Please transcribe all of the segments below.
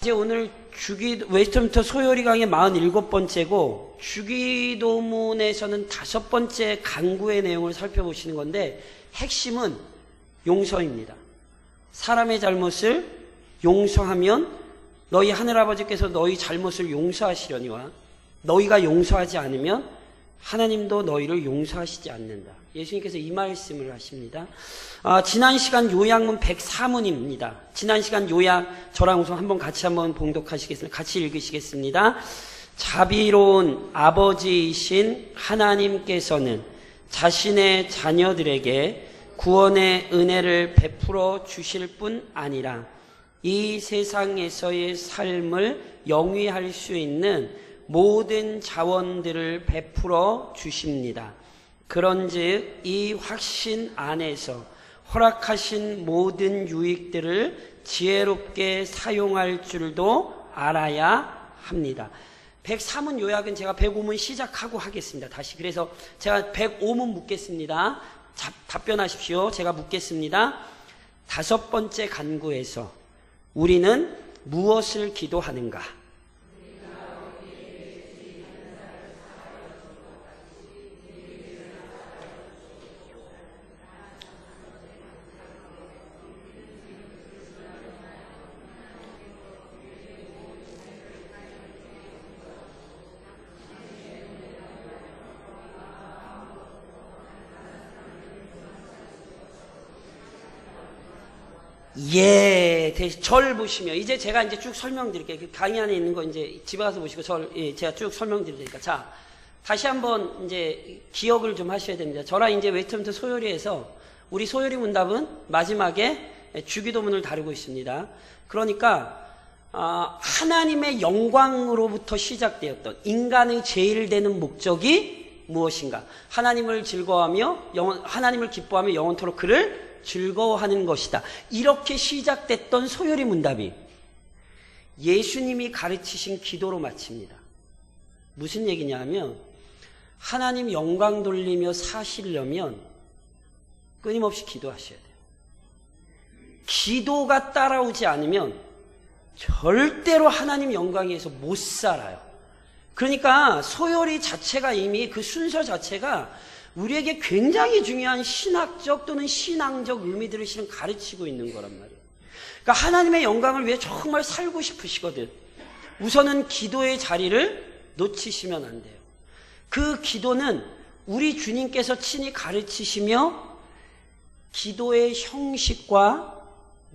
이제 오늘 웨스트민스터 소요리 강의 47번째고 주기도문에서는 5번째 간구의 내용을 살펴보시는 건데 핵심은 용서입니다. 사람의 잘못을 용서하면 너희 하늘아버지께서 너희 잘못을 용서하시려니와 너희가 용서하지 않으면 하나님도 너희를 용서하시지 않는다. 예수님께서 이 말씀을 하십니다. 지난 시간 요약문 104문입니다. 지난 시간 요약 저랑 우선 한번 같이 봉독하시겠습니다. 같이 읽으시겠습니다. 자비로운 아버지이신 하나님께서는 자신의 자녀들에게 구원의 은혜를 베풀어 주실 뿐 아니라 이 세상에서의 삶을 영위할 수 있는 모든 자원들을 베풀어 주십니다. 그런즉 이 확신 안에서 허락하신 모든 유익들을 지혜롭게 사용할 줄도 알아야 합니다. 103문 요약은 제가 105문 시작하고 하겠습니다. 다시 그래서 제가 105문 묻겠습니다. 답변하십시오. 제가 묻겠습니다. 5번째 간구에서 우리는 무엇을 기도하는가? 예, 절 보시면 이제 제가 이제 쭉 설명드릴게요. 그 강의 안에 있는 거 이제 집에 가서 보시고 제가 쭉 설명드릴 테니까. 자, 다시 한번 이제 기억을 좀 하셔야 됩니다. 저랑 이제 웨스트민스터 소요리에서 우리 소요리 문답은 마지막에 주기도문을 다루고 있습니다. 그러니까 하나님의 영광으로부터 시작되었던 인간의 제일 되는 목적이 무엇인가? 하나님을 즐거워하며 하나님을 기뻐하며 영원토록 그를 즐거워하는 것이다. 이렇게 시작됐던 소요리 문답이 예수님이 가르치신 기도로 마칩니다. 무슨 얘기냐 하면 하나님 영광 돌리며 사시려면 끊임없이 기도하셔야 돼요. 기도가 따라오지 않으면 절대로 하나님 영광에서 못 살아요. 그러니까 소요리 자체가 이미 그 순서 자체가 우리에게 굉장히 중요한 신학적 또는 신앙적 의미들을 실은 가르치고 있는 거란 말이에요. 그러니까 하나님의 영광을 위해 정말 살고 싶으시거든. 우선은 기도의 자리를 놓치시면 안 돼요. 그 기도는 우리 주님께서 친히 가르치시며 기도의 형식과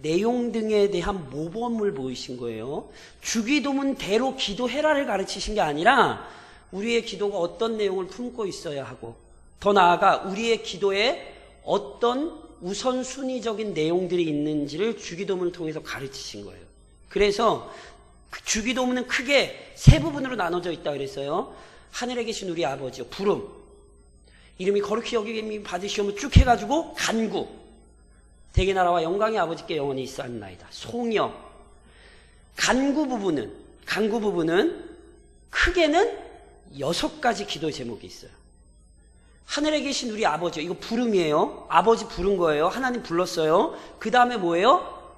내용 등에 대한 모범을 보이신 거예요. 주기도문대로 기도해라를 가르치신 게 아니라 우리의 기도가 어떤 내용을 품고 있어야 하고 더 나아가 우리의 기도에 어떤 우선순위적인 내용들이 있는지를 주기도문을 통해서 가르치신 거예요. 그래서 주기도문은 크게 세 부분으로 나눠져 있다 그랬어요. 하늘에 계신 우리 아버지요. 부름. 이름이 거룩히 여김이 받으시오며 쭉 해가지고 간구. 대개 나라와 영광의 아버지께 영원히 있사옵나이다. 송영. 간구 부분은 크게는 6가지 기도 제목이 있어요. 하늘에 계신 우리 아버지, 이거 부름이에요. 아버지 부른 거예요. 하나님 불렀어요. 그 다음에 뭐예요?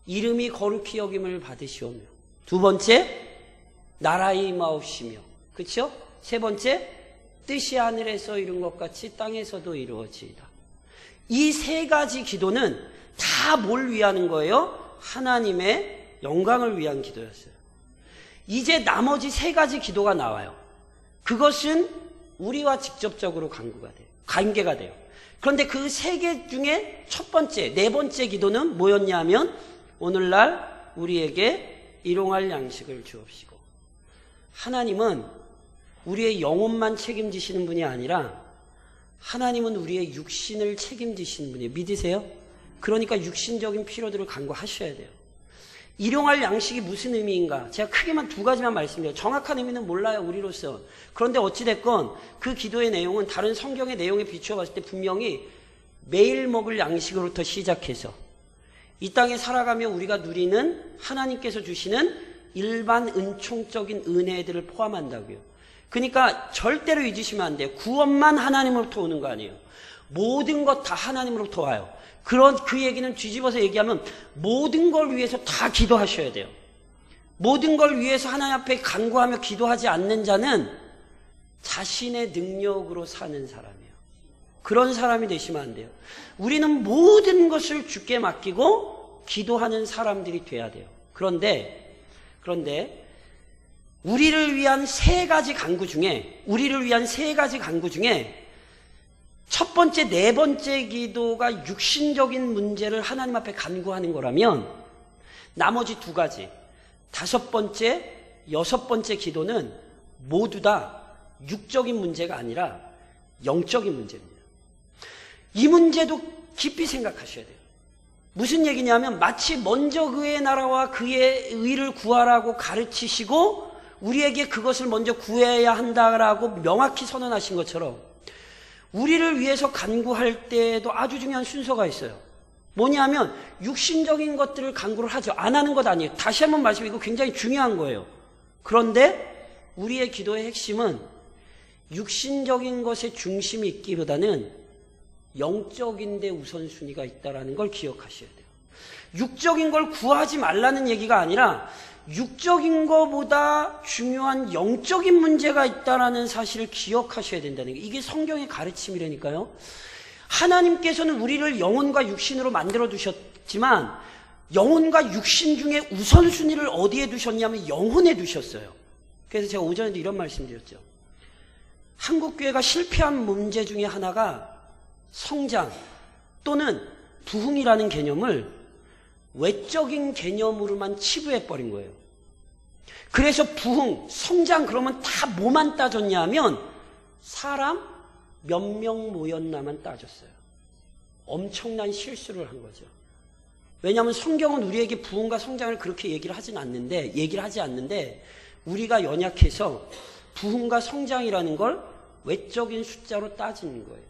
이름이 거룩히 여김을 받으시오며. 2번째, 나라의 임하옵시며. 그쵸? 3번째, 뜻이 하늘에서 이룬 것 같이 땅에서도 이루어지이다. 이 3가지 기도는 다 뭘 위하는 거예요? 하나님의 영광을 위한 기도였어요. 이제 나머지 3가지 기도가 나와요. 그것은 우리와 직접적으로 관계가 돼요. 그런데 그 3개 중에 첫 번째, 4번째 기도는 뭐였냐 하면 오늘날 우리에게 일용할 양식을 주옵시고. 하나님은 우리의 영혼만 책임지시는 분이 아니라 하나님은 우리의 육신을 책임지시는 분이에요. 믿으세요? 그러니까 육신적인 필요들을 간구하셔야 돼요. 일용할 양식이 무슨 의미인가? 제가 크게만 2가지만 말씀드려요. 정확한 의미는 몰라요, 우리로서. 그런데 어찌됐건 그 기도의 내용은 다른 성경의 내용에 비추어 봤을 때 분명히 매일 먹을 양식으로부터 시작해서 이 땅에 살아가며 우리가 누리는 하나님께서 주시는 일반 은총적인 은혜들을 포함한다고요. 그러니까 절대로 잊으시면 안 돼요. 구원만 하나님으로부터 오는 거 아니에요. 모든 것 다 하나님으로부터 와요. 그 얘기는 뒤집어서 얘기하면 모든 걸 위해서 다 기도하셔야 돼요. 모든 걸 위해서 하나님 앞에 간구하며 기도하지 않는 자는 자신의 능력으로 사는 사람이에요. 그런 사람이 되시면 안 돼요. 우리는 모든 것을 주께 맡기고 기도하는 사람들이 돼야 돼요. 그런데 우리를 위한 세 가지 간구 중에 첫 번째, 네 번째 기도가 육신적인 문제를 하나님 앞에 간구하는 거라면 나머지 두 가지, 다섯 번째, 여섯 번째 기도는 모두 다 육적인 문제가 아니라 영적인 문제입니다. 이 문제도 깊이 생각하셔야 돼요. 무슨 얘기냐면 마치 먼저 그의 나라와 그의 의를 구하라고 가르치시고 우리에게 그것을 먼저 구해야 한다라고 명확히 선언하신 것처럼 우리를 위해서 간구할 때에도 아주 중요한 순서가 있어요. 뭐냐면 육신적인 것들을 간구를 하죠. 안 하는 것 아니에요. 다시 한번 말씀드리고 굉장히 중요한 거예요. 그런데 우리의 기도의 핵심은 육신적인 것에 중심이 있기보다는 영적인 데 우선순위가 있다는 걸 기억하셔야 돼요. 육적인 걸 구하지 말라는 얘기가 아니라 육적인 것보다 중요한 영적인 문제가 있다는 사실을 기억하셔야 된다는 게 이게 성경의 가르침이라니까요. 하나님께서는 우리를 영혼과 육신으로 만들어 두셨지만 영혼과 육신 중에 우선순위를 어디에 두셨냐면 영혼에 두셨어요. 그래서 제가 오전에도 이런 말씀드렸죠. 한국교회가 실패한 문제 중에 하나가 성장 또는 부흥이라는 개념을 외적인 개념으로만 치부해버린 거예요. 그래서 부흥, 성장 그러면 다 뭐만 따졌냐 하면 사람 몇 명 모였나만 따졌어요. 엄청난 실수를 한 거죠. 왜냐하면 성경은 우리에게 부흥과 성장을 그렇게 얘기를 하지 않는데 우리가 연약해서 부흥과 성장이라는 걸 외적인 숫자로 따지는 거예요.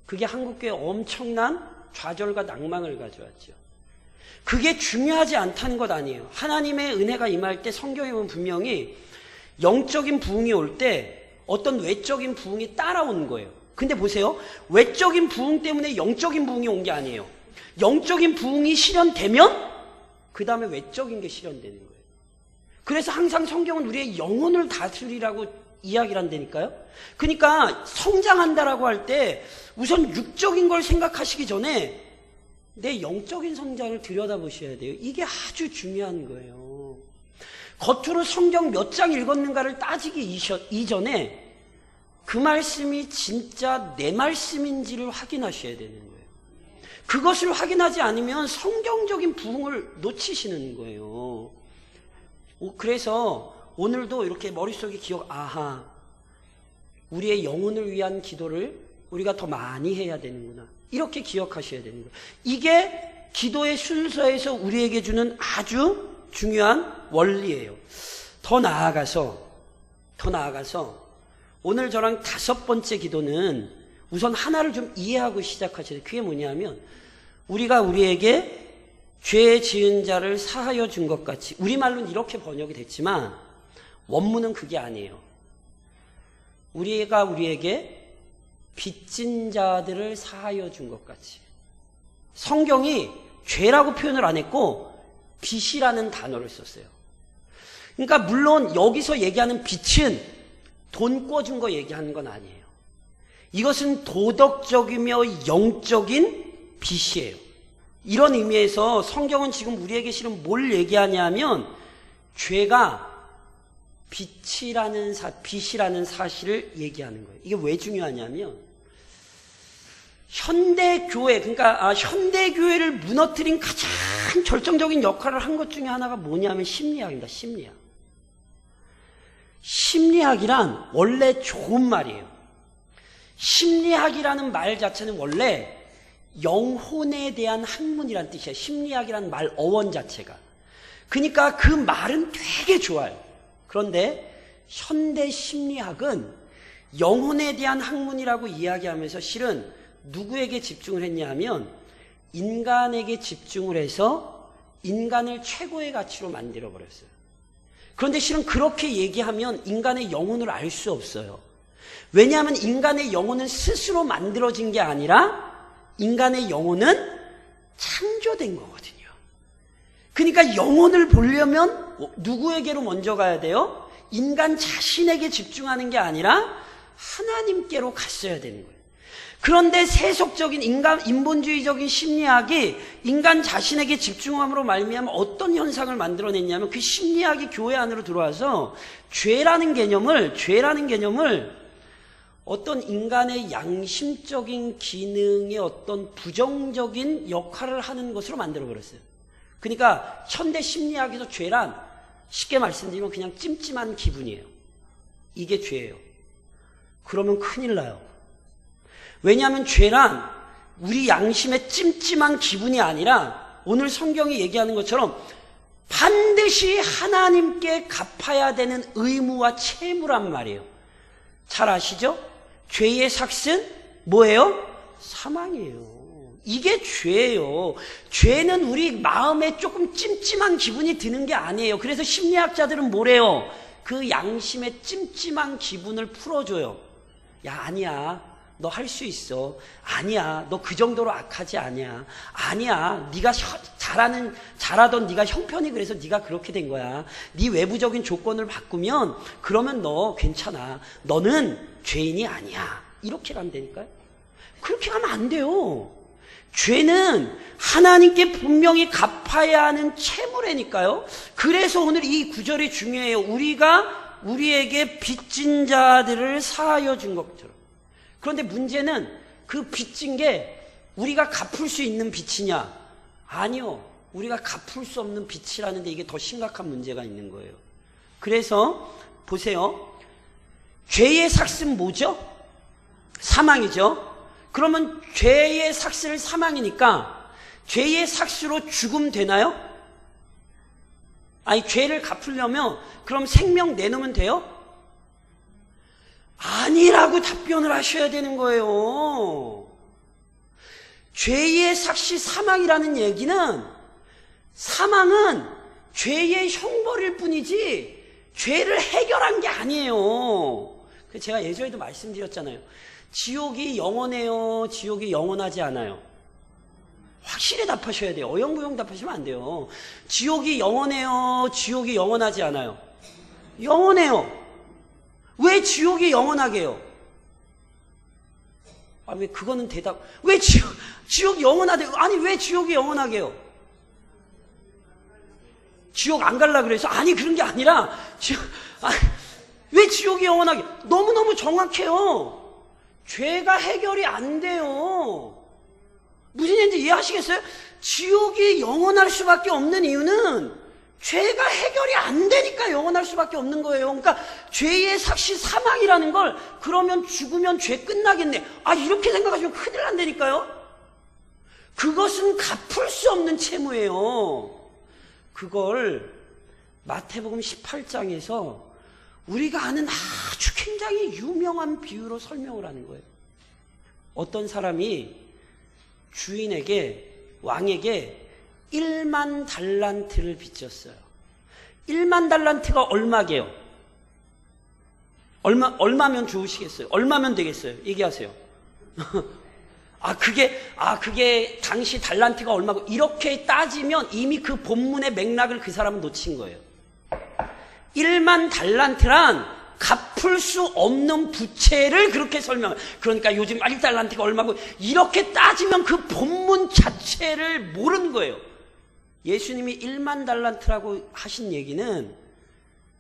그게 한국교회에 엄청난 좌절과 낭망을 가져왔죠. 그게 중요하지 않다는 것 아니에요. 하나님의 은혜가 임할 때 성경에 보면 분명히 영적인 부흥이 올 때 어떤 외적인 부흥이 따라오는 거예요. 근데 보세요. 외적인 부흥 때문에 영적인 부흥이 온 게 아니에요. 영적인 부흥이 실현되면 그 다음에 외적인 게 실현되는 거예요. 그래서 항상 성경은 우리의 영혼을 다스리라고 이야기를 한다니까요. 그러니까 성장한다라고 할 때 우선 육적인 걸 생각하시기 전에 내 영적인 성장을 들여다보셔야 돼요. 이게 아주 중요한 거예요. 겉으로 성경 몇 장 읽었는가를 따지기 이전에 그 말씀이 진짜 내 말씀인지를 확인하셔야 되는 거예요. 그것을 확인하지 않으면 성경적인 부흥을 놓치시는 거예요. 그래서 오늘도 이렇게 머릿속에 우리의 영혼을 위한 기도를 우리가 더 많이 해야 되는구나. 이렇게 기억하셔야 되는 거예요. 이게 기도의 순서에서 우리에게 주는 아주 중요한 원리예요. 더 나아가서 오늘 저랑 다섯 번째 기도는 우선 하나를 좀 이해하고 시작하셔야 돼요. 그게 뭐냐면 우리가 우리에게 죄 지은 자를 사하여 준 것 같이, 우리말로는 이렇게 번역이 됐지만 원문은 그게 아니에요. 우리가 우리에게 빚진 자들을 사하여 준 것 같이. 성경이 죄라고 표현을 안 했고 빚이라는 단어를 썼어요. 그러니까 물론 여기서 얘기하는 빚은 돈 꿔준 거 얘기하는 건 아니에요. 이것은 도덕적이며 영적인 빚이에요. 이런 의미에서 성경은 지금 우리에게 실은 뭘 얘기하냐면 죄가 빚이라는 사실을 얘기하는 거예요. 이게 왜 중요하냐면 현대교회를 무너뜨린 가장 결정적인 역할을 한 것 중에 하나가 뭐냐면 심리학입니다. 심리학이란 원래 좋은 말이에요. 심리학이라는 말 자체는 원래 영혼에 대한 학문이란 뜻이에요. 심리학이라는 말 어원 자체가. 그러니까 그 말은 되게 좋아요. 그런데 현대 심리학은 영혼에 대한 학문이라고 이야기하면서 실은 누구에게 집중을 했냐 하면 인간에게 집중을 해서 인간을 최고의 가치로 만들어버렸어요. 그런데 실은 그렇게 얘기하면 인간의 영혼을 알 수 없어요. 왜냐하면 인간의 영혼은 스스로 만들어진 게 아니라 인간의 영혼은 창조된 거거든요. 그러니까 영혼을 보려면 누구에게로 먼저 가야 돼요? 인간 자신에게 집중하는 게 아니라 하나님께로 갔어야 되는 거예요. 그런데 세속적인 인본주의적인 심리학이 인간 자신에게 집중함으로 말미암아 어떤 현상을 만들어냈냐면 그 심리학이 교회 안으로 들어와서 죄라는 개념을 어떤 인간의 양심적인 기능의 어떤 부정적인 역할을 하는 것으로 만들어버렸어요. 그러니까 현대 심리학에서 죄란 쉽게 말씀드리면 그냥 찜찜한 기분이에요. 이게 죄예요. 그러면 큰일 나요. 왜냐하면 죄란 우리 양심의 찜찜한 기분이 아니라 오늘 성경이 얘기하는 것처럼 반드시 하나님께 갚아야 되는 의무와 채무란 말이에요. 잘 아시죠? 죄의 삭은 뭐예요? 사망이에요. 이게 죄예요. 죄는 우리 마음에 조금 찜찜한 기분이 드는 게 아니에요. 그래서 심리학자들은 뭐래요? 그 양심의 찜찜한 기분을 풀어줘요. 야, 아니야. 너 할 수 있어. 아니야. 너 그 정도로 악하지 않냐. 아니야. 네가 잘하던 네가 형편이 그래서 네가 그렇게 된 거야. 네 외부적인 조건을 바꾸면 그러면 너 괜찮아. 너는 죄인이 아니야. 이렇게 가면 되니까요. 그렇게 가면 안 돼요. 죄는 하나님께 분명히 갚아야 하는 채무라니까요. 그래서 오늘 이 구절이 중요해요. 우리가 우리에게 빚진 자들을 사하여 준 것처럼. 그런데 문제는 그 빚진 게 우리가 갚을 수 있는 빚이냐? 아니요. 우리가 갚을 수 없는 빚이라는데 이게 더 심각한 문제가 있는 거예요. 그래서 보세요. 죄의 삭은 뭐죠? 사망이죠. 그러면 죄의 삭은 사망이니까 죄의 삭으로 죽음 되나요? 아니, 죄를 갚으려면 그럼 생명 내놓으면 돼요? 아니라고 답변을 하셔야 되는 거예요. 죄의 삭시 사망이라는 얘기는 사망은 죄의 형벌일 뿐이지 죄를 해결한 게 아니에요. 제가 예전에도 말씀드렸잖아요. 지옥이 영원해요? 지옥이 영원하지 않아요? 확실히 답하셔야 돼요. 어영부영 답하시면 안 돼요. 지옥이 영원해요? 지옥이 영원하지 않아요? 영원해요. 왜 지옥이 영원하게 해요? 아, 왜 그거는 왜 지옥이 영원하대? 아니, 왜 지옥이 영원하게 해요? 지옥 안 갈라 그래서? 아니, 그런 게 아니라, 왜 지옥이 영원하게? 너무너무 정확해요. 죄가 해결이 안 돼요. 무슨 얘기인지 이해하시겠어요? 지옥이 영원할 수밖에 없는 이유는 죄가 해결이 안 되니까 영원할 수밖에 없는 거예요. 그러니까 죄의 삭시 사망이라는 걸 그러면 죽으면 죄 끝나겠네. 아, 이렇게 생각하시면 큰일 난다니까요. 그것은 갚을 수 없는 채무예요. 그걸 마태복음 18장에서 우리가 아는 아주 굉장히 유명한 비유로 설명을 하는 거예요. 어떤 사람이 왕에게 1만 달란트를 빚졌어요. 1만 달란트가 얼마게요? 얼마면 좋으시겠어요? 얼마면 되겠어요? 얘기하세요. 그게 당시 달란트가 얼마고, 이렇게 따지면 이미 그 본문의 맥락을 그 사람은 놓친 거예요. 1만 달란트란 갚을 수 없는 부채를 그렇게 설명해요. 그러니까 요즘 1달란트가 얼마고, 이렇게 따지면 그 본문 자체를 모르는 거예요. 예수님이 1만 달란트라고 하신 얘기는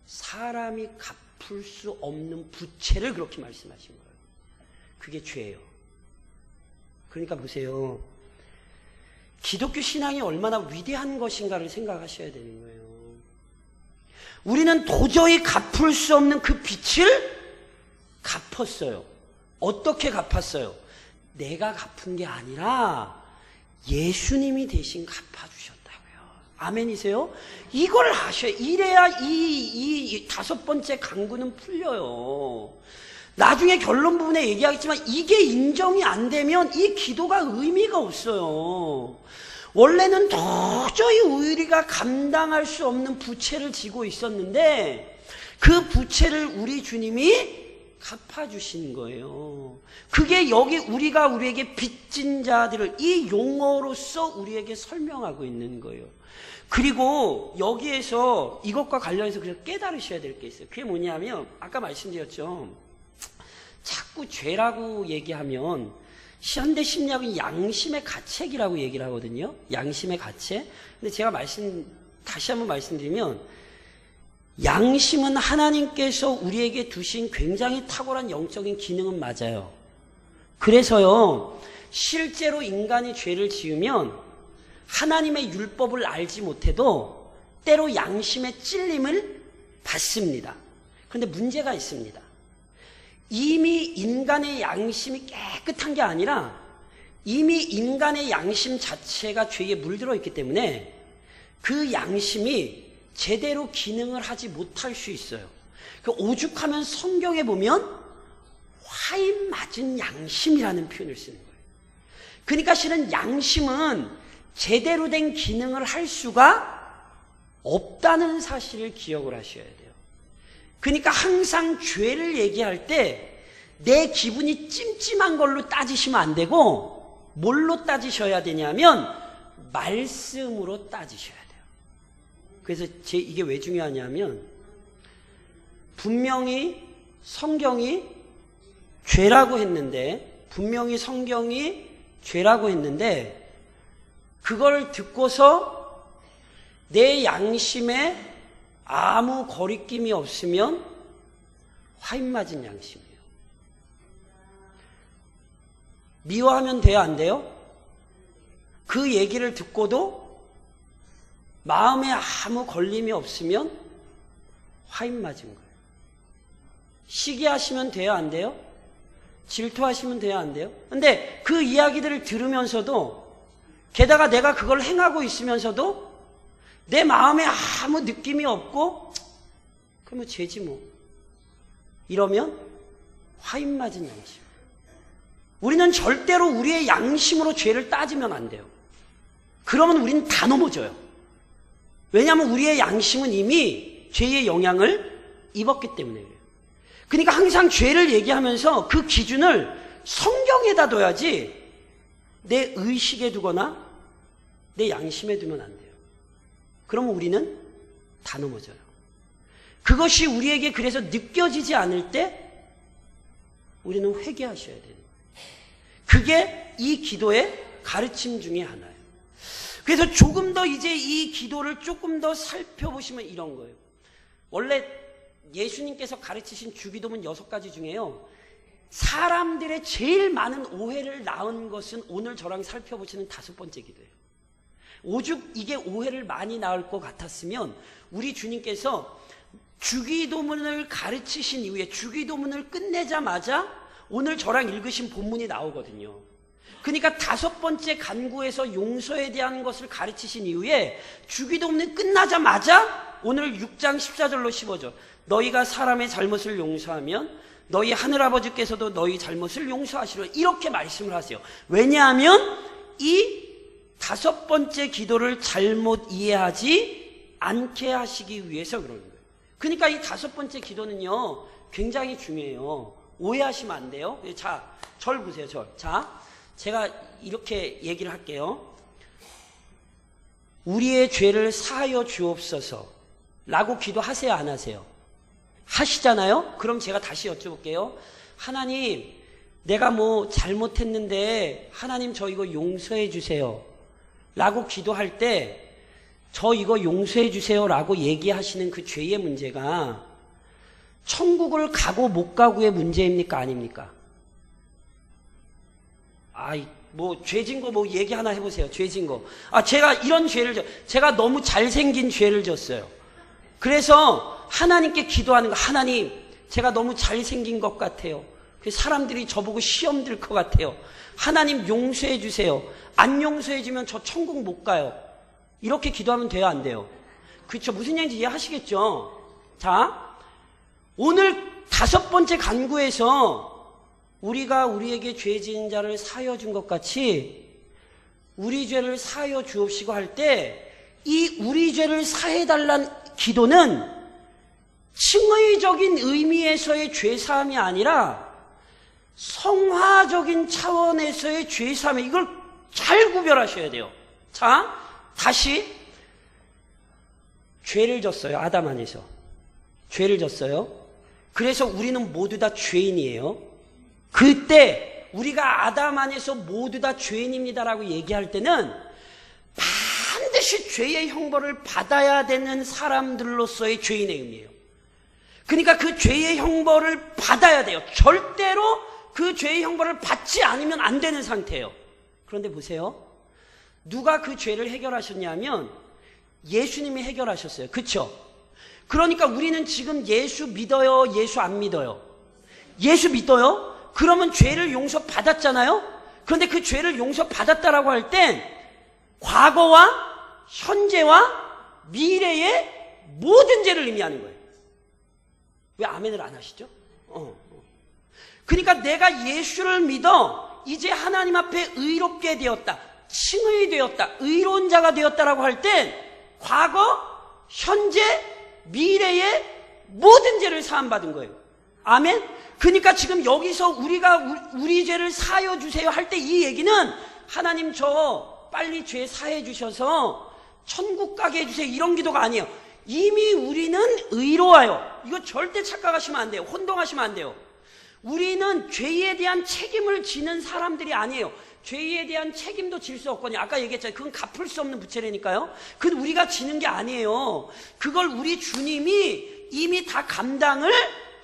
사람이 갚을 수 없는 부채를 그렇게 말씀하신 거예요. 그게 죄예요. 그러니까 보세요. 기독교 신앙이 얼마나 위대한 것인가를 생각하셔야 되는 거예요. 우리는 도저히 갚을 수 없는 그 빚을 갚았어요. 어떻게 갚았어요? 내가 갚은 게 아니라 예수님이 대신 갚아주셨다고요. 아멘이세요? 이걸 아셔야, 이래야 이 5번째 강구는 풀려요. 나중에 결론 부분에 얘기하겠지만 이게 인정이 안 되면 이 기도가 의미가 없어요. 원래는 도저히 우리가 감당할 수 없는 부채를 지고 있었는데 그 부채를 우리 주님이 갚아주신 거예요. 그게 여기 우리에게 빚진 자들을 이 용어로서 우리에게 설명하고 있는 거예요. 그리고 여기에서 이것과 관련해서 그래서 깨달으셔야 될 게 있어요. 그게 뭐냐면 아까 말씀드렸죠. 자꾸 죄라고 얘기하면 현대 심리학은 양심의 가책이라고 얘기를 하거든요. 양심의 가책. 근데 제가 다시 한번 말씀드리면 양심은 하나님께서 우리에게 두신 굉장히 탁월한 영적인 기능은 맞아요. 그래서요, 실제로 인간이 죄를 지으면 하나님의 율법을 알지 못해도 때로 양심의 찔림을 받습니다. 그런데 문제가 있습니다. 이미 인간의 양심이 깨끗한 게 아니라 이미 인간의 양심 자체가 죄에 물들어 있기 때문에 그 양심이 제대로 기능을 하지 못할 수 있어요. 오죽하면 성경에 보면 화인 맞은 양심이라는 표현을 쓰는 거예요. 그러니까 실은 양심은 제대로 된 기능을 할 수가 없다는 사실을 기억을 하셔야 돼요. 그러니까 항상 죄를 얘기할 때 내 기분이 찜찜한 걸로 따지시면 안 되고 뭘로 따지셔야 되냐면 말씀으로 따지셔야 돼요. 그래서 이게 왜 중요하냐면 분명히 성경이 죄라고 했는데 그걸 듣고서 내 양심에 아무 거리낌이 없으면 화인 맞은 양심이에요. 미워하면 돼요, 안 돼요? 그 얘기를 듣고도 마음에 아무 걸림이 없으면 화인 맞은 거예요. 시기하시면 돼요, 안 돼요? 질투하시면 돼요, 안 돼요? 근데 그 이야기들을 들으면서도 게다가 내가 그걸 행하고 있으면서도 내 마음에 아무 느낌이 없고 그러면 죄지 뭐. 이러면 화인 맞은 양심. 우리는 절대로 우리의 양심으로 죄를 따지면 안 돼요. 그러면 우리는 다 넘어져요. 왜냐하면 우리의 양심은 이미 죄의 영향을 입었기 때문에 그래요. 그러니까 항상 죄를 얘기하면서 그 기준을 성경에다 둬야지 내 의식에 두거나 내 양심에 두면 안 돼요. 그러면 우리는 다 넘어져요. 그것이 우리에게 그래서 느껴지지 않을 때 우리는 회개하셔야 돼요. 그게 이 기도의 가르침 중에 하나예요. 그래서 조금 더 이제 이 기도를 조금 더 살펴보시면 이런 거예요. 원래 예수님께서 가르치신 주기도문 6가지 중에요. 사람들의 제일 많은 오해를 낳은 것은 오늘 저랑 살펴보시는 5번째 기도예요. 오죽 이게 오해를 많이 낳을 것 같았으면 우리 주님께서 주기도문을 가르치신 이후에 주기도문을 끝내자마자 오늘 저랑 읽으신 본문이 나오거든요. 그러니까 5번째 간구에서 용서에 대한 것을 가르치신 이후에 주기도문이 끝나자마자 오늘 6장 14절로 15절 너희가 사람의 잘못을 용서하면 너희 하늘아버지께서도 너희 잘못을 용서하시려 이렇게 말씀을 하세요. 왜냐하면 이 5번째 기도를 잘못 이해하지 않게 하시기 위해서 그러는 거예요. 그러니까 이 5번째 기도는요 굉장히 중요해요. 오해하시면 안 돼요. 자, 절 보세요. 자, 제가 이렇게 얘기를 할게요. 우리의 죄를 사하여 주옵소서 라고 기도하세요, 안 하세요? 하시잖아요? 그럼 제가 다시 여쭤볼게요. 하나님, 내가 뭐 잘못했는데 하나님 저 이거 용서해 주세요 라고 기도할 때 저 이거 용서해 주세요 라고 얘기하시는 그 죄의 문제가 천국을 가고 못 가고의 문제입니까? 아닙니까? 죄진 거 뭐 얘기 하나 해보세요. 죄진 거. 제가 이런 죄를 제가 너무 잘생긴 죄를 졌어요. 그래서 하나님께 기도하는 거, 하나님, 제가 너무 잘생긴 것 같아요. 사람들이 저보고 시험 들 것 같아요. 하나님 용서해 주세요. 안 용서해 주면 저 천국 못 가요. 이렇게 기도하면 돼요, 안 돼요? 그렇죠? 무슨 얘기인지 이해하시겠죠? 자, 오늘 5번째 간구에서 우리가 우리에게 죄 지은 자를 사하여 준 것 같이 우리 죄를 사하여 주옵시고 할 때 이 우리 죄를 사해달란 기도는 칭의적인 의미에서의 죄사함이 아니라 성화적인 차원에서의 죄사함, 이걸 잘 구별하셔야 돼요. 자, 다시 죄를 졌어요. 아담 안에서. 죄를 졌어요. 그래서 우리는 모두 다 죄인이에요. 그때 우리가 아담 안에서 모두 다 죄인입니다라고 얘기할 때는 반드시 죄의 형벌을 받아야 되는 사람들로서의 죄인의 의미예요. 그러니까 그 죄의 형벌을 받아야 돼요. 절대로 그 죄의 형벌을 받지 않으면 안 되는 상태예요. 그런데 보세요. 누가 그 죄를 해결하셨냐면 예수님이 해결하셨어요. 그렇죠? 그러니까 우리는 지금 예수 믿어요? 예수 안 믿어요? 예수 믿어요? 그러면 죄를 용서받았잖아요? 그런데 그 죄를 용서받았다라고 할 땐 과거와 현재와 미래의 모든 죄를 의미하는 거예요. 왜 아멘을 안 하시죠? 그러니까 내가 예수를 믿어 이제 하나님 앞에 의롭게 되었다, 칭의 되었다, 의로운 자가 되었다라고 할 땐 과거, 현재, 미래의 모든 죄를 사함받은 거예요. 아멘? 그러니까 지금 여기서 우리가 우리 죄를 사하여 주세요 할 때 이 얘기는 하나님 저 빨리 죄 사해 주셔서 천국 가게 해주세요 이런 기도가 아니에요. 이미 우리는 의로워요. 이거 절대 착각하시면 안 돼요. 혼동하시면 안 돼요. 우리는 죄에 대한 책임을 지는 사람들이 아니에요. 죄에 대한 책임도 질 수 없거든요. 아까 얘기했잖아요. 그건 갚을 수 없는 부채라니까요. 그건 우리가 지는 게 아니에요. 그걸 우리 주님이 이미 다 감당을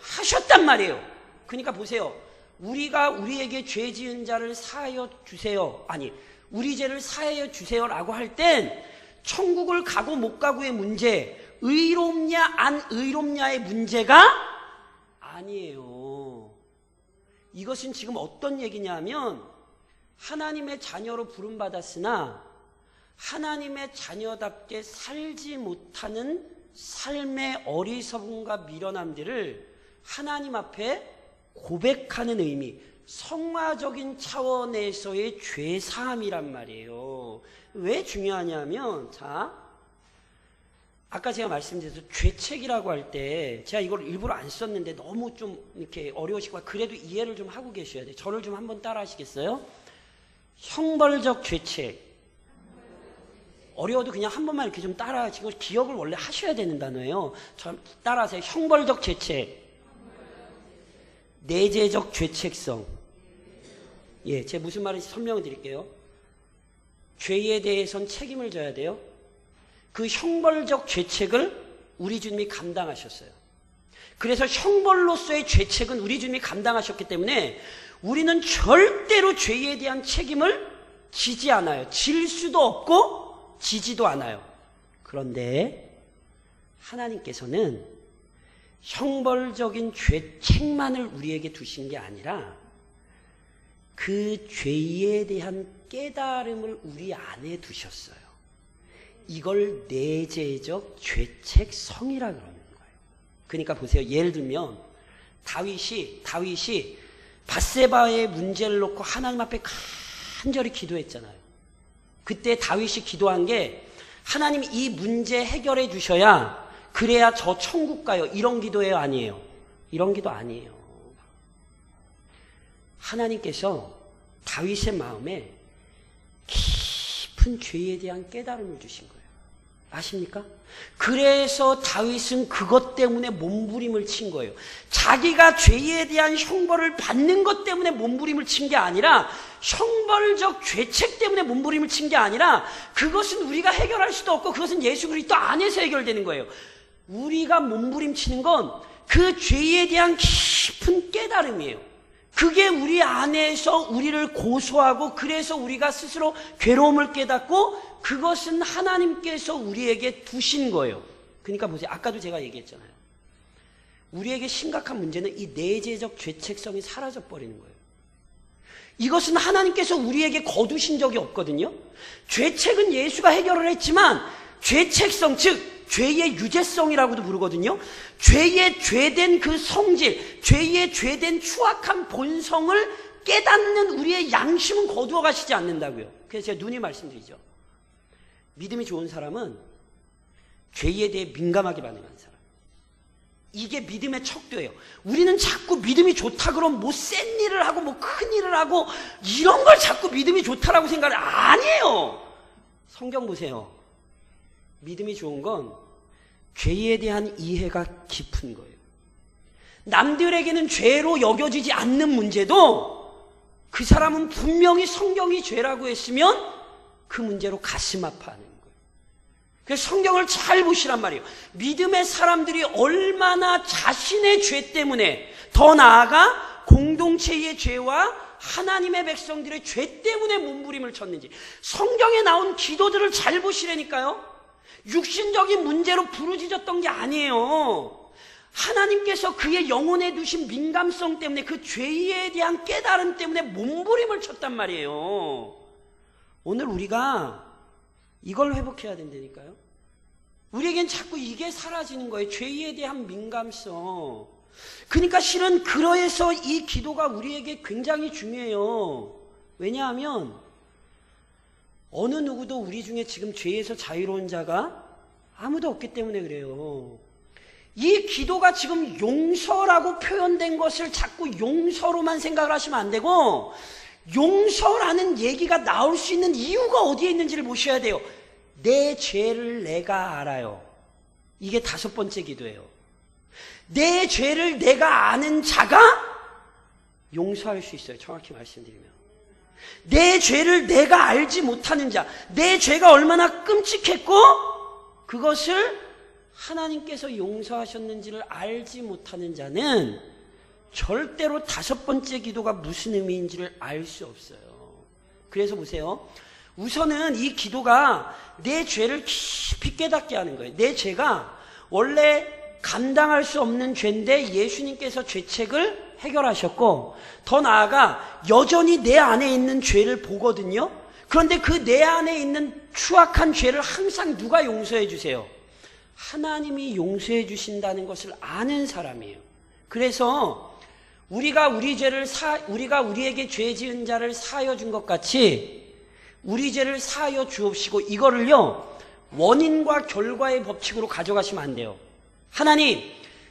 하셨단 말이에요. 그러니까 보세요. 우리가 우리에게 죄 지은 자를 사하여 주세요. 아니, 우리 죄를 사하여 주세요라고 할 땐 천국을 가고 못 가고의 문제, 의롭냐 안 의롭냐의 문제가 아니에요. 이것은 지금 어떤 얘기냐면 하나님의 자녀로 부름받았으나 하나님의 자녀답게 살지 못하는 삶의 어리석음과 미련함들을 하나님 앞에 고백하는 의미, 성화적인 차원에서의 죄사함이란 말이에요. 왜 중요하냐면, 자, 아까 제가 말씀드렸죠. 죄책이라고 할 때, 제가 이걸 일부러 안 썼는데 너무 좀 이렇게 어려우시고, 그래도 이해를 좀 하고 계셔야 돼요. 저를 좀 한번 따라 하시겠어요? 형벌적 죄책. 어려워도 그냥 한 번만 이렇게 좀 따라 하시고, 기억을 원래 하셔야 되는 단어예요. 따라하세요. 형벌적 죄책. 내재적 죄책성. 예, 제가 무슨 말인지 설명을 드릴게요. 죄에 대해선 책임을 져야 돼요. 그 형벌적 죄책을 우리 주님이 감당하셨어요. 그래서 형벌로서의 죄책은 우리 주님이 감당하셨기 때문에 우리는 절대로 죄에 대한 책임을 지지 않아요. 질 수도 없고 지지도 않아요. 그런데 하나님께서는 형벌적인 죄책만을 우리에게 두신 게 아니라 그 죄에 대한 깨달음을 우리 안에 두셨어요. 이걸 내재적 죄책성이라 그러는 거예요. 그러니까 보세요. 예를 들면 다윗이 밧세바의 문제를 놓고 하나님 앞에 간절히 기도했잖아요. 그때 다윗이 기도한 게 하나님 이 문제 해결해 주셔야 그래야 저 천국 가요. 이런 기도예요? 아니에요? 이런 기도 아니에요. 하나님께서 다윗의 마음에 깊은 죄에 대한 깨달음을 주신 거예요. 아십니까? 그래서 다윗은 그것 때문에 몸부림을 친 거예요. 자기가 죄에 대한 형벌을 받는 것 때문에 몸부림을 친 게 아니라 형벌적 죄책 때문에 몸부림을 친 게 아니라 그것은 우리가 해결할 수도 없고 그것은 예수 그리스도 안에서 해결되는 거예요. 우리가 몸부림치는 건 그 죄에 대한 깊은 깨달음이에요. 그게 우리 안에서 우리를 고소하고 그래서 우리가 스스로 괴로움을 깨닫고 그것은 하나님께서 우리에게 두신 거예요. 그러니까 보세요. 아까도 제가 얘기했잖아요. 우리에게 심각한 문제는 이 내재적 죄책성이 사라져버리는 거예요. 이것은 하나님께서 우리에게 거두신 적이 없거든요. 죄책은 예수가 해결을 했지만 죄책성, 즉 죄의 유죄성이라고도 부르거든요. 죄의 죄된 그 성질, 죄의 죄된 추악한 본성을 깨닫는 우리의 양심은 거두어 가시지 않는다고요. 그래서 제가 누누이 말씀드리죠. 믿음이 좋은 사람은 죄에 대해 민감하게 반응하는 사람. 이게 믿음의 척도예요. 우리는 자꾸 믿음이 좋다 그러면 뭐 센 일을 하고 뭐 큰 일을 하고 이런 걸 자꾸 믿음이 좋다라고 생각을 아니에요. 성경 보세요. 믿음이 좋은 건 죄에 대한 이해가 깊은 거예요. 남들에게는 죄로 여겨지지 않는 문제도 그 사람은 분명히 성경이 죄라고 했으면 그 문제로 가슴 아파하는 거예요. 그래서 성경을 잘 보시란 말이에요. 믿음의 사람들이 얼마나 자신의 죄 때문에, 더 나아가 공동체의 죄와 하나님의 백성들의 죄 때문에 몸부림을 쳤는지 성경에 나온 기도들을 잘 보시라니까요. 육신적인 문제로 부르짖었던 게 아니에요. 하나님께서 그의 영혼에 두신 민감성 때문에, 그 죄에 대한 깨달음 때문에 몸부림을 쳤단 말이에요. 오늘 우리가 이걸 회복해야 된다니까요. 우리에겐 자꾸 이게 사라지는 거예요. 죄에 대한 민감성. 그러니까 실은 그러해서 이 기도가 우리에게 굉장히 중요해요. 왜냐하면 어느 누구도 우리 중에 지금 죄에서 자유로운 자가 아무도 없기 때문에 그래요. 이 기도가 지금 용서라고 표현된 것을 자꾸 용서로만 생각을 하시면 안 되고, 용서라는 얘기가 나올 수 있는 이유가 어디에 있는지를 보셔야 돼요. 내 죄를 내가 알아요. 이게 5번째 기도예요. 내 죄를 내가 아는 자가 용서할 수 있어요. 정확히 말씀드리면. 내 죄를 내가 알지 못하는 자, 내 죄가 얼마나 끔찍했고 그것을 하나님께서 용서하셨는지를 알지 못하는 자는 절대로 5번째 기도가 무슨 의미인지를 알 수 없어요. 그래서 보세요. 우선은 이 기도가 내 죄를 깊이 깨닫게 하는 거예요. 내 죄가 원래 감당할 수 없는 죄인데 예수님께서 죄책을 해결하셨고, 더 나아가 여전히 내 안에 있는 죄를 보거든요. 그런데 그 내 안에 있는 추악한 죄를 항상 누가 용서해 주세요? 하나님이 용서해 주신다는 것을 아는 사람이에요. 그래서 우리가 우리에게 죄 지은 자를 사하여 준 것 같이 우리 죄를 사하여 주옵시고, 이거를요 원인과 결과의 법칙으로 가져가시면 안 돼요. 하나님,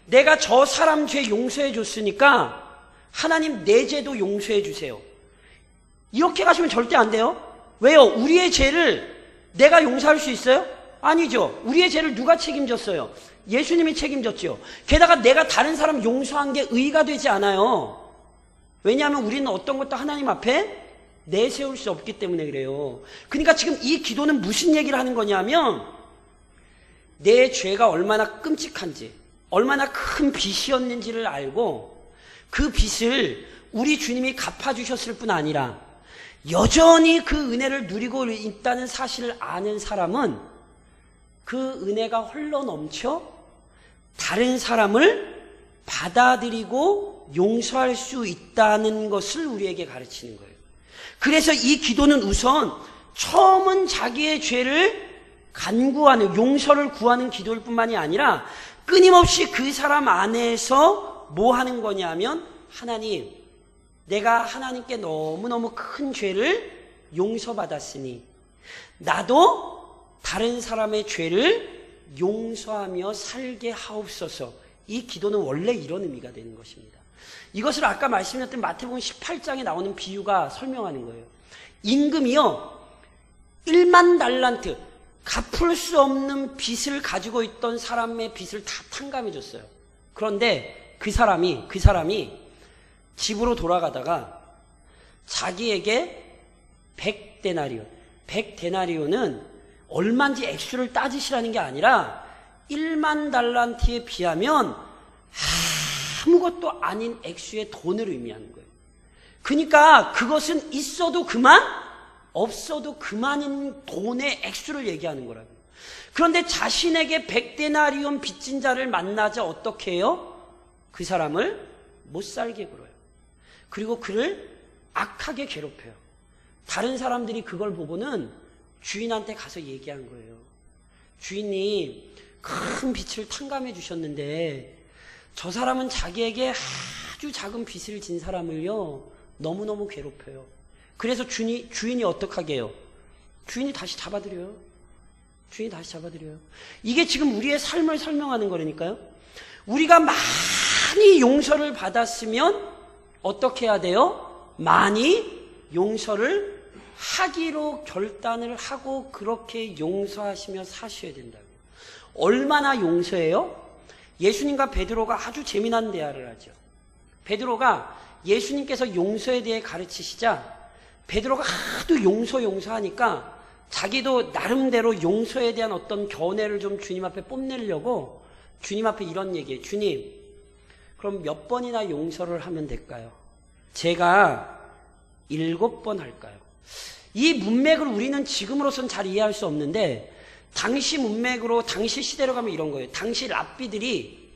내가 저 사람 죄 용서해 줬으니까 하나님 내 죄도 용서해 주세요. 이렇게 가시면 절대 안 돼요. 왜요? 우리의 죄를 내가 용서할 수 있어요? 아니죠. 우리의 죄를 누가 책임졌어요? 예수님이 책임졌죠. 게다가 내가 다른 사람 용서한 게 의가 되지 않아요. 왜냐하면 우리는 어떤 것도 하나님 앞에 내세울 수 없기 때문에 그래요. 그러니까 지금 이 기도는 무슨 얘기를 하는 거냐면, 내 죄가 얼마나 끔찍한지, 얼마나 큰 빚이었는지를 알고 그 빚을 우리 주님이 갚아주셨을 뿐 아니라 여전히 그 은혜를 누리고 있다는 사실을 아는 사람은 그 은혜가 흘러 넘쳐 다른 사람을 받아들이고 용서할 수 있다는 것을 우리에게 가르치는 거예요. 그래서 이 기도는 우선 처음은 자기의 죄를 간구하는, 용서를 구하는 기도일 뿐만이 아니라 끊임없이 그 사람 안에서 뭐 하는 거냐면, 하나님, 내가 하나님께 너무너무 큰 죄를 용서받았으니 나도 다른 사람의 죄를 용서하며 살게 하옵소서. 이 기도는 원래 이런 의미가 되는 것입니다. 이것을 아까 말씀드렸던 마태복음 18장에 나오는 비유가 설명하는 거예요. 임금이요 1만 달란트, 갚을 수 없는 빚을 가지고 있던 사람의 빚을 다 탕감해 줬어요. 그런데 그 사람이 집으로 돌아가다가 자기에게 100데나리온, 100데나리온은 얼마인지 액수를 따지시라는 게 아니라 1만 달란트에 비하면 아무것도 아닌 액수의 돈을 의미하는 거예요. 그러니까 그것은 있어도 그만, 없어도 그만인 돈의 액수를 얘기하는 거라고요. 그런데 자신에게 100데나리온 빚진 자를 만나자 어떻게 해요? 그 사람을 못 살게 굴어요. 그리고 그를 악하게 괴롭혀요. 다른 사람들이 그걸 보고는 주인한테 가서 얘기한 거예요. 주인님, 큰 빚을 탕감해 주셨는데 저 사람은 자기에게 아주 작은 빚을 진 사람을요 너무너무 괴롭혀요. 그래서 주인이 어떡하게 해요? 주인이 다시 잡아들여요. 이게 지금 우리의 삶을 설명하는 거라니까요. 우리가 많이 용서를 받았으면 어떻게 해야 돼요? 많이 용서를 하기로 결단을 하고 그렇게 용서하시며 사셔야 된다고요. 얼마나 용서해요? 예수님과 베드로가 아주 재미난 대화를 하죠. 베드로가 예수님께서 용서에 대해 가르치시자 베드로가 하도 용서하니까 자기도 나름대로 용서에 대한 어떤 견해를 좀 주님 앞에 뽐내려고 주님 앞에 이런 얘기해요. 주님, 그럼 몇 번이나 용서를 하면 될까요? 제가 7번 할까요? 이 문맥을 우리는 지금으로선 잘 이해할 수 없는데 당시 문맥으로 당시 시대로 가면 이런 거예요. 당시 랍비들이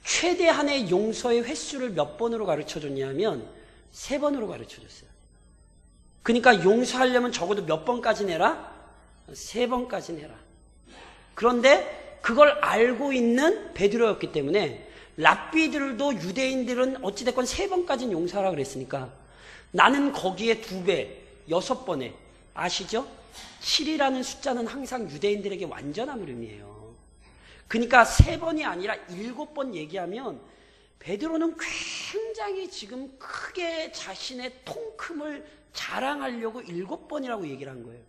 최대한의 용서의 횟수를 몇 번으로 가르쳐줬냐면 3번으로 가르쳐줬어요. 그러니까 용서하려면 적어도 몇 번까지 내라? 3번까지 내라. 그런데 그걸 알고 있는 베드로였기 때문에 랍비들도 유대인들은 어찌됐건 3번까지는 용서하라 그랬으니까 나는 거기에 2배, 6번에 아시죠? 7이라는 숫자는 항상 유대인들에게 완전함을 의미해요. 그러니까 3번이 아니라 7번 얘기하면 베드로는 굉장히 지금 크게 자신의 통큼을 자랑하려고 7번이라고 얘기를 한 거예요.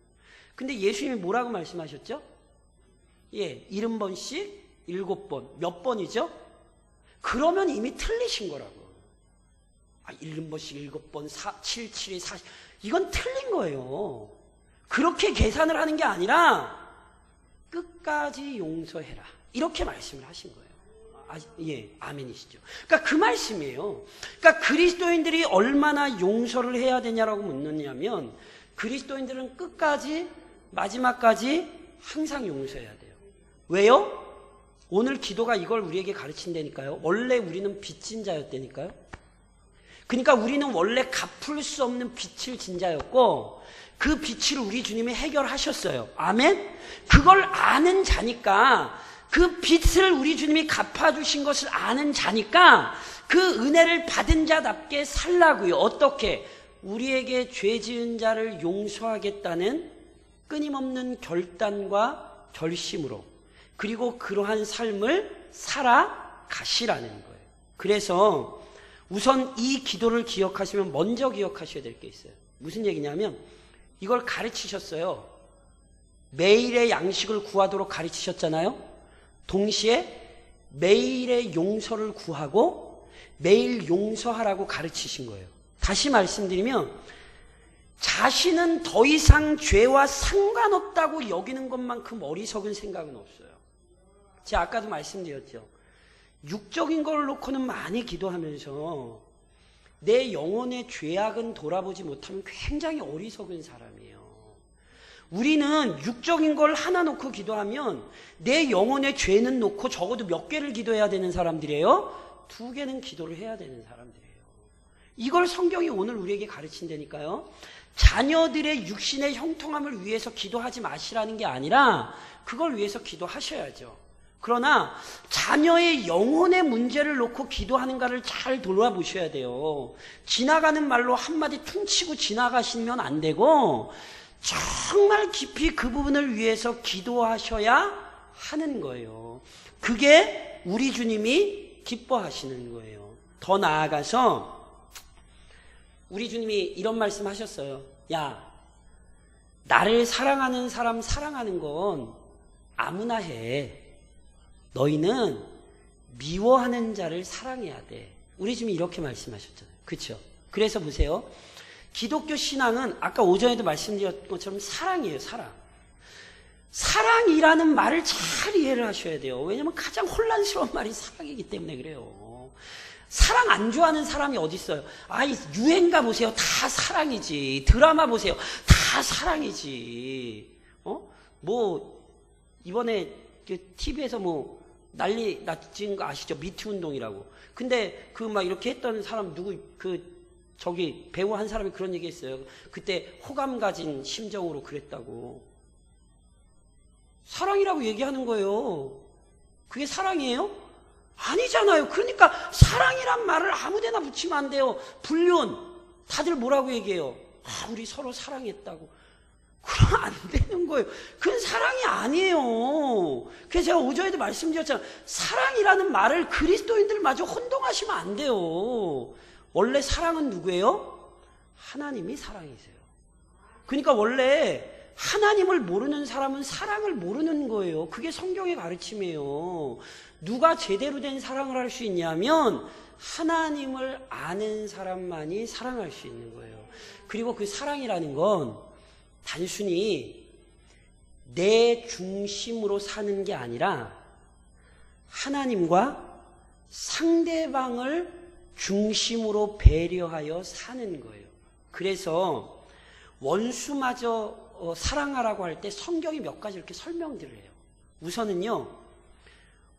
근데 예수님이 뭐라고 말씀하셨죠? 70번씩 7번. 몇 번이죠? 그러면 이미 틀리신 거라고. 70번씩 7번, 7, 7이 40. 이건 틀린 거예요. 그렇게 계산을 하는 게 아니라 끝까지 용서해라. 이렇게 말씀을 하신 거예요. 아멘이시죠. 그러니까 그 말씀이에요. 그러니까 그리스도인들이 얼마나 용서를 해야 되냐라고 묻느냐면 그리스도인들은 끝까지 마지막까지 항상 용서해야 돼요. 왜요? 오늘 기도가 이걸 우리에게 가르친다니까요. 원래 우리는 빚진 자였다니까요. 그러니까 우리는 원래 갚을 수 없는 빚을 진 자였고 그 빚을 우리 주님이 해결하셨어요. 아멘? 그걸 아는 자니까 그 빚을 우리 주님이 갚아주신 것을 아는 자니까 그 은혜를 받은 자답게 살라고요. 어떻게? 우리에게 죄 지은 자를 용서하겠다는 끊임없는 결단과 결심으로 그리고 그러한 삶을 살아가시라는 거예요. 그래서 우선 이 기도를 기억하시면 먼저 기억하셔야 될 게 있어요. 무슨 얘기냐면 이걸 가르치셨어요. 매일의 양식을 구하도록 가르치셨잖아요. 동시에 매일의 용서를 구하고 매일 용서하라고 가르치신 거예요. 다시 말씀드리면 자신은 더 이상 죄와 상관없다고 여기는 것만큼 어리석은 생각은 없어요. 제가 아까도 말씀드렸죠. 육적인 걸 놓고는 많이 기도하면서 내 영혼의 죄악은 돌아보지 못하면 굉장히 어리석은 사람이에요. 우리는 육적인 걸 하나 놓고 기도하면 내 영혼의 죄는 놓고 적어도 몇 개를 기도해야 되는 사람들이에요. 2개는 기도를 해야 되는 사람들이에요. 이걸 성경이 오늘 우리에게 가르친다니까요. 자녀들의 육신의 형통함을 위해서 기도하지 마시라는 게 아니라 그걸 위해서 기도하셔야죠. 그러나 자녀의 영혼의 문제를 놓고 기도하는가를 잘 돌아보셔야 돼요. 지나가는 말로 한마디 퉁치고 지나가시면 안 되고 정말 깊이 그 부분을 위해서 기도하셔야 하는 거예요. 그게 우리 주님이 기뻐하시는 거예요. 더 나아가서 우리 주님이 이런 말씀 하셨어요. 야, 나를 사랑하는 사람 사랑하는 건 아무나 해. 너희는 미워하는 자를 사랑해야 돼. 우리 주님이 이렇게 말씀하셨잖아요. 그렇죠? 그래서 보세요. 기독교 신앙은 아까 오전에도 말씀드렸던 것처럼 사랑이에요. 사랑. 사랑이라는 말을 잘 이해를 하셔야 돼요. 왜냐하면 가장 혼란스러운 말이 사랑이기 때문에 그래요. 사랑 안 좋아하는 사람이 어디 있어요? 유행가 보세요. 다 사랑이지. 드라마 보세요. 다 사랑이지. 이번에 TV에서 난리 났진 거 아시죠? 미투 운동이라고. 근데 막 이렇게 했던 사람 저기 배우 한 사람이 그런 얘기 했어요. 그때 호감 가진 심정으로 그랬다고. 사랑이라고 얘기하는 거예요. 그게 사랑이에요? 아니잖아요. 그러니까 사랑이란 말을 아무데나 붙이면 안 돼요. 불륜. 다들 뭐라고 얘기해요? 우리 서로 사랑했다고. 그럼 안 되는 거예요. 그건 사랑이 아니에요. 그래서 제가 오전에도 말씀드렸잖아요. 사랑이라는 말을 그리스도인들마저 혼동하시면 안 돼요. 원래 사랑은 누구예요? 하나님이 사랑이세요. 그러니까 원래 하나님을 모르는 사람은 사랑을 모르는 거예요. 그게 성경의 가르침이에요. 누가 제대로 된 사랑을 할 수 있냐면 하나님을 아는 사람만이 사랑할 수 있는 거예요. 그리고 그 사랑이라는 건 단순히 내 중심으로 사는 게 아니라 하나님과 상대방을 중심으로 배려하여 사는 거예요. 그래서 원수마저 사랑하라고 할 때 성경이 몇 가지 이렇게 설명들을 해요. 우선은요,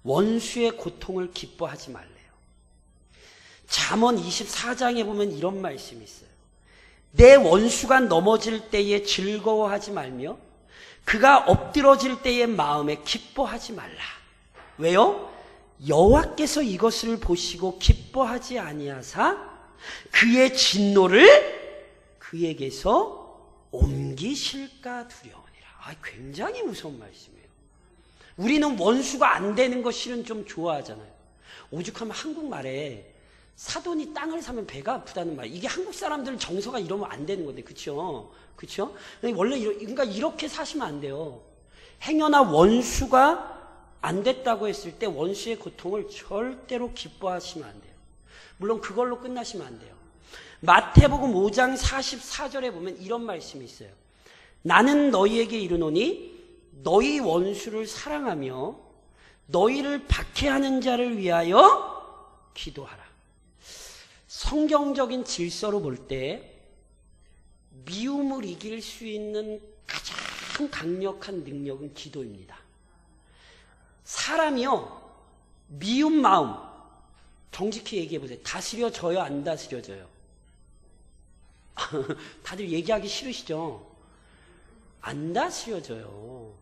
원수의 고통을 기뻐하지 말래요. 잠언 24장에 보면 이런 말씀이 있어요. 내 원수가 넘어질 때에 즐거워하지 말며 그가 엎드러질 때에 마음에 기뻐하지 말라. 왜요? 여호와께서 이것을 보시고 기뻐하지 아니하사 그의 진노를 그에게서 옮기실까 두려우니라. 굉장히 무서운 말씀이에요. 우리는 원수가 안 되는 거 실은 좀 좋아하잖아요. 오죽하면 한국말에 사돈이 땅을 사면 배가 아프다는 말. 이게 한국 사람들은 정서가 이러면 안 되는 건데, 그쵸? 그쵸? 원래 그러니까 이렇게 사시면 안 돼요. 행여나 원수가 안 됐다고 했을 때 원수의 고통을 절대로 기뻐하시면 안 돼요. 물론 그걸로 끝나시면 안 돼요. 마태복음 5장 44절에 보면 이런 말씀이 있어요. 나는 너희에게 이르노니 너희 원수를 사랑하며 너희를 박해하는 자를 위하여 기도하라. 성경적인 질서로 볼 때 미움을 이길 수 있는 가장 강력한 능력은 기도입니다. 사람이요, 미운 마음, 정직히 얘기해 보세요. 다스려져요, 안 다스려져요? 다들 얘기하기 싫으시죠? 안 다스려져요.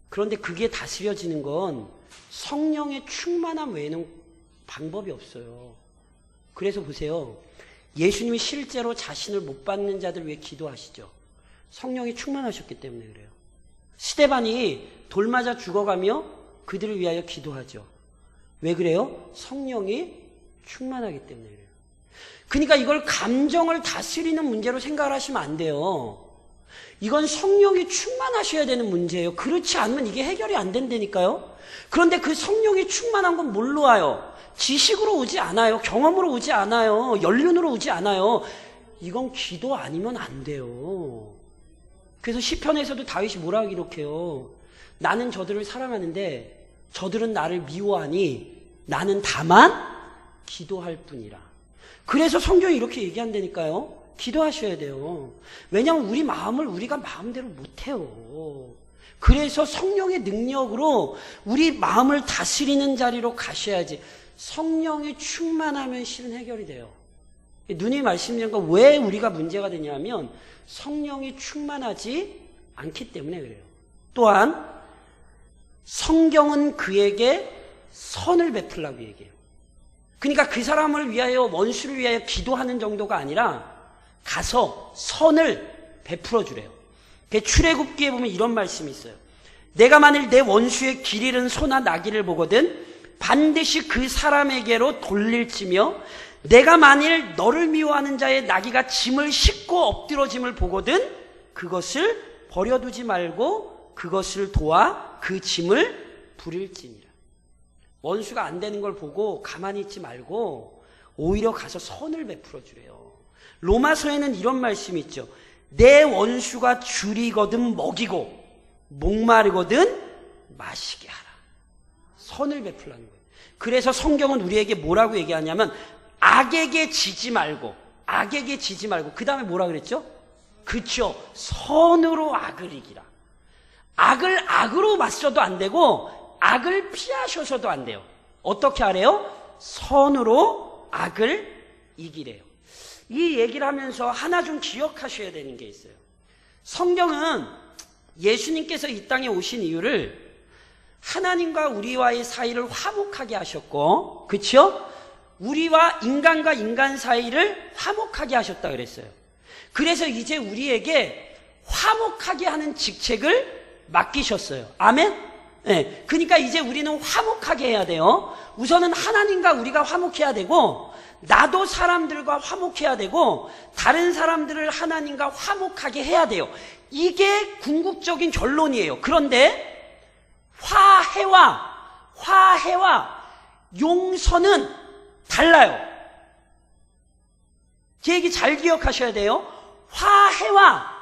그런데 그게 다스려지는 건 성령의 충만함 외에는 방법이 없어요. 그래서 보세요. 예수님이 실제로 자신을 못 받는 자들 위해 기도하시죠. 성령이 충만하셨기 때문에 그래요. 스데반이 돌 맞아 죽어가며 그들을 위하여 기도하죠. 왜 그래요? 성령이 충만하기 때문에 그래요. 그러니까 이걸 감정을 다스리는 문제로 생각을 하시면 안 돼요. 이건 성령이 충만하셔야 되는 문제예요. 그렇지 않으면 이게 해결이 안 된다니까요. 그런데 그 성령이 충만한 건 뭘로 와요? 지식으로 오지 않아요. 경험으로 오지 않아요. 연륜으로 오지 않아요. 이건 기도 아니면 안 돼요. 그래서 시편에서도 다윗이 뭐라고 기록해요? 나는 저들을 사랑하는데 저들은 나를 미워하니 나는 다만 기도할 뿐이라. 그래서 성경이 이렇게 얘기한다니까요. 기도하셔야 돼요. 왜냐하면 우리 마음을 우리가 마음대로 못해요. 그래서 성령의 능력으로 우리 마음을 다스리는 자리로 가셔야지. 성령이 충만하면 실은 해결이 돼요. 누님이 말씀드린 건 왜 우리가 문제가 되냐면 성령이 충만하지 않기 때문에 그래요. 또한 성경은 그에게 선을 베풀라고 얘기해요. 그러니까 그 사람을 위하여, 원수를 위하여 기도하는 정도가 아니라 가서 선을 베풀어 주래요. 출애굽기에 보면 이런 말씀이 있어요. 내가 만일 내 원수의 길 잃은 소나 나귀를 보거든 반드시 그 사람에게로 돌릴지며 내가 만일 너를 미워하는 자의 나귀가 짐을 싣고 엎드러짐을 보거든 그것을 버려두지 말고 그것을 도와 그 짐을 부릴지니라. 원수가 안 되는 걸 보고 가만히 있지 말고 오히려 가서 선을 베풀어 주래요. 로마서에는 이런 말씀이 있죠. 내 원수가 줄이거든 먹이고 목마르거든 마시게 하라. 선을 베풀라는 거예요. 그래서 성경은 우리에게 뭐라고 얘기하냐면 악에게 지지 말고 그 다음에 뭐라 그랬죠? 그쵸, 선으로 악을 이기라. 악을 악으로 맞서도 안 되고 악을 피하셔서도 안 돼요. 어떻게 하래요? 선으로 악을 이기래요. 이 얘기를 하면서 하나 좀 기억하셔야 되는 게 있어요. 성경은 예수님께서 이 땅에 오신 이유를 하나님과 우리와의 사이를 화목하게 하셨고, 그렇죠? 우리와 인간과 인간 사이를 화목하게 하셨다 그랬어요. 그래서 이제 우리에게 화목하게 하는 직책을 맡기셨어요. 아멘? 네. 그러니까 이제 우리는 화목하게 해야 돼요. 우선은 하나님과 우리가 화목해야 되고, 나도 사람들과 화목해야 되고, 다른 사람들을 하나님과 화목하게 해야 돼요. 이게 궁극적인 결론이에요. 그런데 화해와 용서는 달라요. 제 얘기 잘 기억하셔야 돼요. 화해와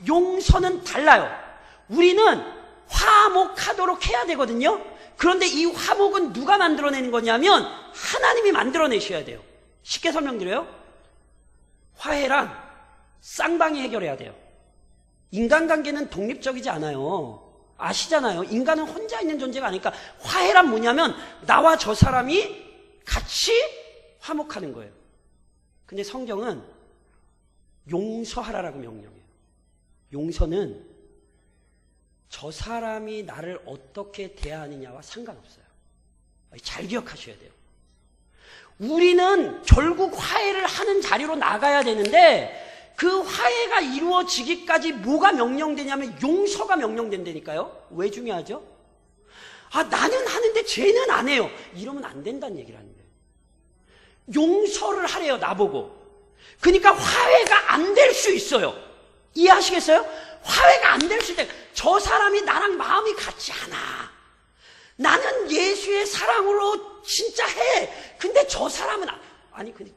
용서는 달라요. 우리는 화목하도록 해야 되거든요. 그런데 이 화목은 누가 만들어내는 거냐면 하나님이 만들어내셔야 돼요. 쉽게 설명드려요. 화해란 쌍방이 해결해야 돼요. 인간관계는 독립적이지 않아요. 아시잖아요. 인간은 혼자 있는 존재가 아니니까. 화해란 뭐냐면 나와 저 사람이 같이 화목하는 거예요. 근데 성경은 용서하라라고 명령해요. 용서는 저 사람이 나를 어떻게 대하느냐와 상관없어요. 잘 기억하셔야 돼요. 우리는 결국 화해를 하는 자리로 나가야 되는데 그 화해가 이루어지기까지 뭐가 명령되냐면 용서가 명령된다니까요. 왜 중요하죠? 나는 하는데 쟤는 안 해요. 이러면 안 된다는 얘기를 하는 거예요. 용서를 하래요, 나보고. 그러니까 화해가 안 될 수 있어요. 이해하시겠어요? 화해가 안 될 수 있대. 저 사람이 나랑 마음이 같지 않아. 나는 예수의 사랑으로 진짜 해. 근데 저 사람은 아니 근데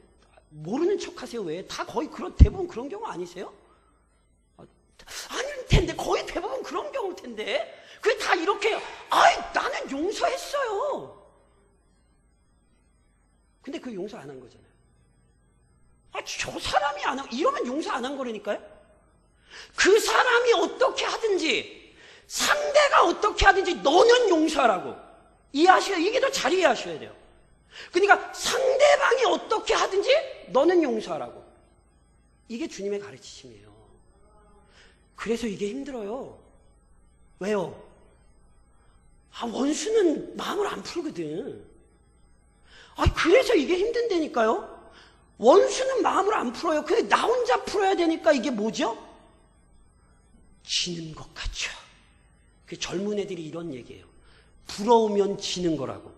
모르는 척하세요. 왜? 다 거의 대부분 그런 경우 아니세요? 아닐 텐데 거의 대부분 그런 경우일 텐데. 그게 다 이렇게 해요. 나는 용서했어요. 근데 그 용서 안 한 거잖아요. 저 사람이 안 하고 이러면 용서 안 한 거라니까요. 그 사람이 어떻게 하든지 상대가 어떻게 하든지 너는 용서하라고. 이해하셔야 이게 더 잘 이해하셔야 돼요. 그러니까 상대방이 어떻게 하든지 너는 용서하라고. 이게 주님의 가르치심이에요. 그래서 이게 힘들어요. 왜요? 원수는 마음을 안 풀거든. 그래서 이게 힘든다니까요. 원수는 마음을 안 풀어요. 근데 나 혼자 풀어야 되니까 이게 뭐죠? 지는 것 같죠. 그 젊은 애들이 이런 얘기예요. 부러우면 지는 거라고.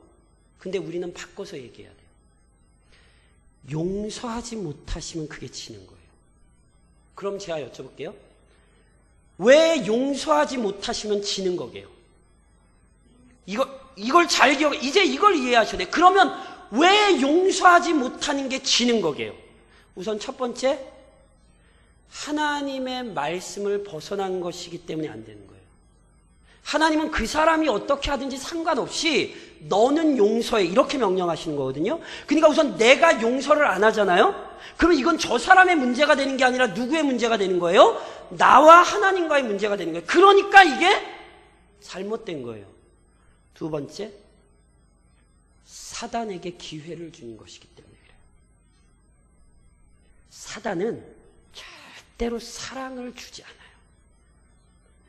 근데 우리는 바꿔서 얘기해야 돼요. 용서하지 못하시면 그게 지는 거예요. 그럼 제가 여쭤볼게요. 왜 용서하지 못하시면 지는 거게요? 이걸 잘 이제 이걸 이해하셔야 돼요. 그러면 왜 용서하지 못하는 게 지는 거게요? 우선 첫 번째, 하나님의 말씀을 벗어난 것이기 때문에 안 되는 거예요. 하나님은 그 사람이 어떻게 하든지 상관없이 너는 용서해 이렇게 명령하시는 거거든요. 그러니까 우선 내가 용서를 안 하잖아요. 그러면 이건 저 사람의 문제가 되는 게 아니라 누구의 문제가 되는 거예요? 나와 하나님과의 문제가 되는 거예요. 그러니까 이게 잘못된 거예요. 두 번째, 사단에게 기회를 주는 것이기 때문에 그래요. 사단은 절대로 사랑을 주지 않아요.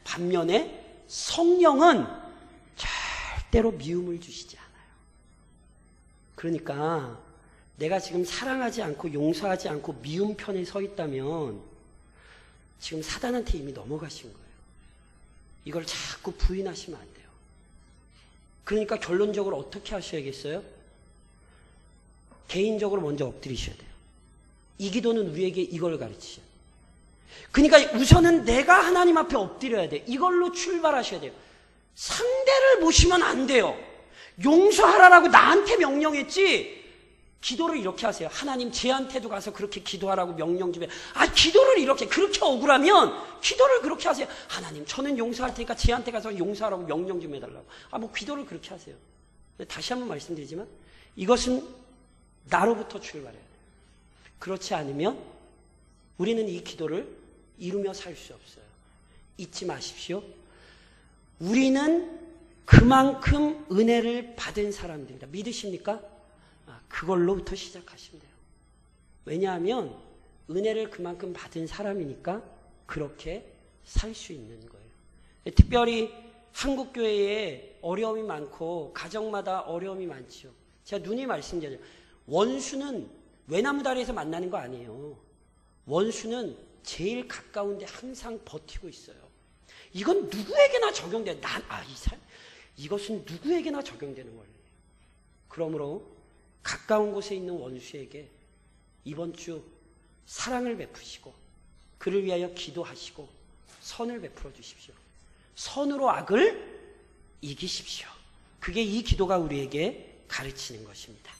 반면에 성령은 절대로 미움을 주시지 않아요. 그러니까 내가 지금 사랑하지 않고 용서하지 않고 미움 편에 서 있다면 지금 사단한테 이미 넘어가신 거예요. 이걸 자꾸 부인하시면 안 돼요. 그러니까 결론적으로 어떻게 하셔야겠어요? 개인적으로 먼저 엎드리셔야 돼요. 이 기도는 우리에게 이걸 가르치셔요. 그러니까 우선은 내가 하나님 앞에 엎드려야 돼. 이걸로 출발하셔야 돼요. 상대를 보시면 안 돼요. 용서하라고 나한테 명령했지. 기도를 이렇게 하세요. 하나님 쟤한테도 가서 그렇게 기도하라고 명령 좀 해. 기도를 이렇게 그렇게 억울하면 기도를 그렇게 하세요. 하나님 저는 용서할 테니까 쟤한테 가서 용서하라고 명령 좀 해달라고. 기도를 그렇게 하세요. 다시 한번 말씀드리지만 이것은 나로부터 출발해야 돼요. 그렇지 않으면 우리는 이 기도를 이루며 살 수 없어요. 잊지 마십시오. 우리는 그만큼 은혜를 받은 사람들입니다. 믿으십니까? 그걸로부터 시작하시면 돼요. 왜냐하면 은혜를 그만큼 받은 사람이니까 그렇게 살 수 있는 거예요. 특별히 한국교회에 어려움이 많고 가정마다 어려움이 많죠. 제가 누누이 말씀드려요. 원수는 외나무다리에서 만나는 거 아니에요. 원수는 제일 가까운데 항상 버티고 있어요. 이건 누구에게나 적용돼요. 이것은 누구에게나 적용되는 원리예요. 그러므로 가까운 곳에 있는 원수에게 이번 주 사랑을 베푸시고 그를 위하여 기도하시고 선을 베풀어 주십시오. 선으로 악을 이기십시오. 그게 이 기도가 우리에게 가르치는 것입니다.